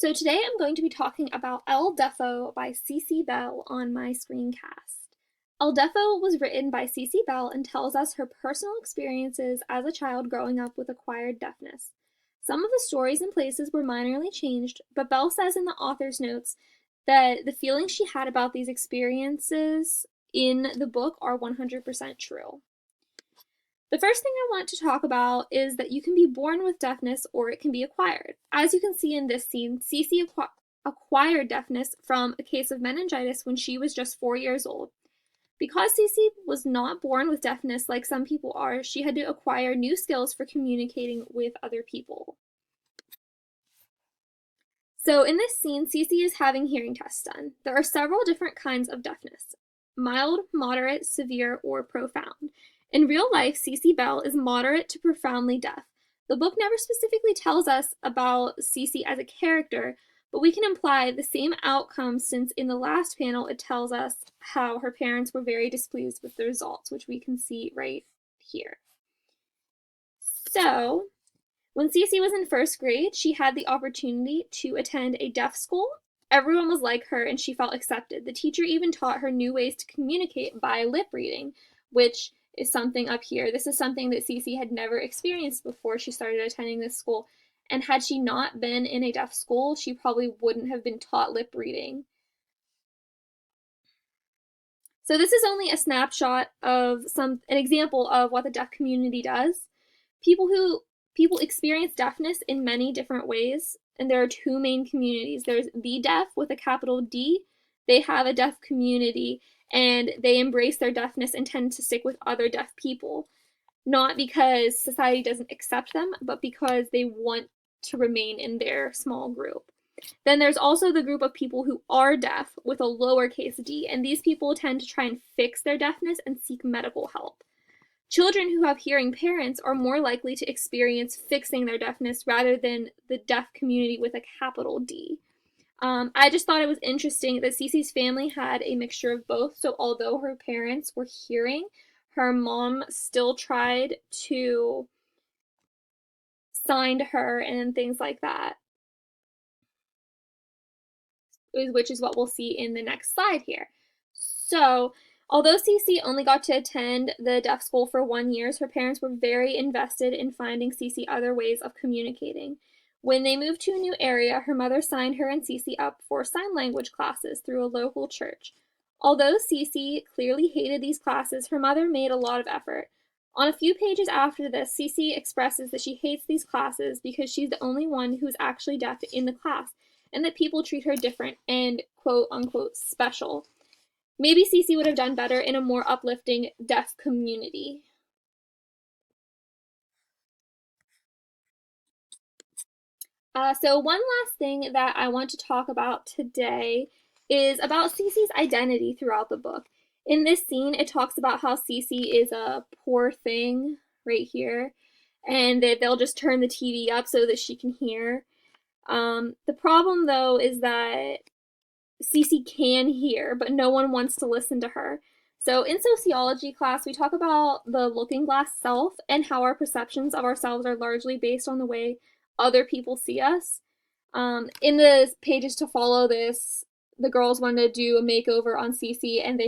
So today I'm going to be talking about El Deafo by C.C. Bell on my screencast. El Deafo was written by C.C. Bell and tells us her personal experiences as a child growing up with acquired deafness. Some of the stories and places were minorly changed, but Bell says in the author's notes that the feelings she had about these experiences in the book are 100% true. The first thing I want to talk about is that you can be born with deafness or it can be acquired. As you can see in this scene, Cece acquired deafness from a case of meningitis when she was just 4 years old. Because Cece was not born with deafness like some people are, she had to acquire new skills for communicating with other people. So in this scene, Cece is having hearing tests done. There are several different kinds of deafness: mild, moderate, severe, or profound. In real life, Cece Bell is moderate to profoundly deaf. The book never specifically tells us about Cece as a character, but we can imply the same outcome since in the last panel it tells us how her parents were very displeased with the results, which we can see right here. So, when Cece was in first grade, she had the opportunity to attend a deaf school. Everyone was like her and she felt accepted. The teacher even taught her new ways to communicate by lip reading, which is something up here. This is something that Cece had never experienced before she started attending this school. And had she not been in a deaf school, she probably wouldn't have been taught lip reading. So this is only a snapshot of an example of what the deaf community does. People experience deafness in many different ways, and there are two main communities. There's the deaf with a capital D. They have a deaf community and they embrace their deafness and tend to stick with other deaf people, not because society doesn't accept them, but because they want to remain in their small group. Then there's also the group of people who are deaf with a lowercase d, and these people tend to try and fix their deafness and seek medical help. Children who have hearing parents are more likely to experience fixing their deafness rather than the deaf community with a capital D. I just thought it was interesting that Cece's family had a mixture of both. So although her parents were hearing, her mom still tried to sign to her and things like that, which is what we'll see in the next slide here. So although Cece only got to attend the deaf school for 1 year, her parents were very invested in finding Cece other ways of communicating. When they moved to a new area, her mother signed her and Cece up for sign language classes through a local church. Although Cece clearly hated these classes, her mother made a lot of effort. On a few pages after this, Cece expresses that she hates these classes because she's the only one who's actually deaf in the class, and that people treat her different and quote unquote special. Maybe Cece would have done better in a more uplifting deaf community. So one last thing that I want to talk about today is about Cece's identity throughout the book. In this scene, it talks about how Cece is a poor thing right here, and that they'll just turn the TV up so that she can hear. The problem, though, is that Cece can hear, but no one wants to listen to her. So in sociology class, we talk about the looking glass self and how our perceptions of ourselves are largely based on the way other people see us. In the pages to follow this, the girls wanted to do a makeover on Cece, and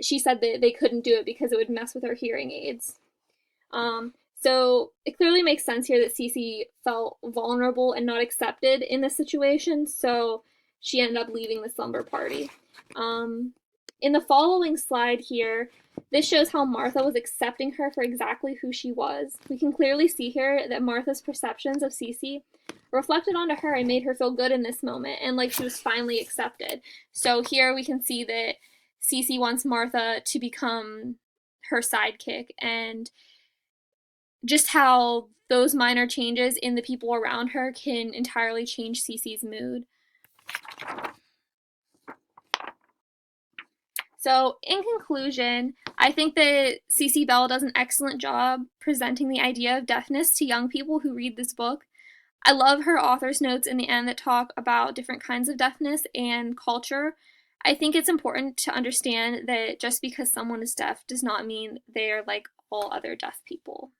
she said that they couldn't do it because it would mess with her hearing aids. So it clearly makes sense here that Cece felt vulnerable and not accepted in this situation, so she ended up leaving the slumber party. In the following slide here, this shows how Martha was accepting her for exactly who she was. We can clearly see here that Martha's perceptions of Cece reflected onto her and made her feel good in this moment and like she was finally accepted. So here we can see that Cece wants Martha to become her sidekick, and just how those minor changes in the people around her can entirely change Cece's mood. So in conclusion, I think that C.C. Bell does an excellent job presenting the idea of deafness to young people who read this book. I love her author's notes in the end that talk about different kinds of deafness and culture. I think it's important to understand that just because someone is deaf does not mean they are like all other deaf people.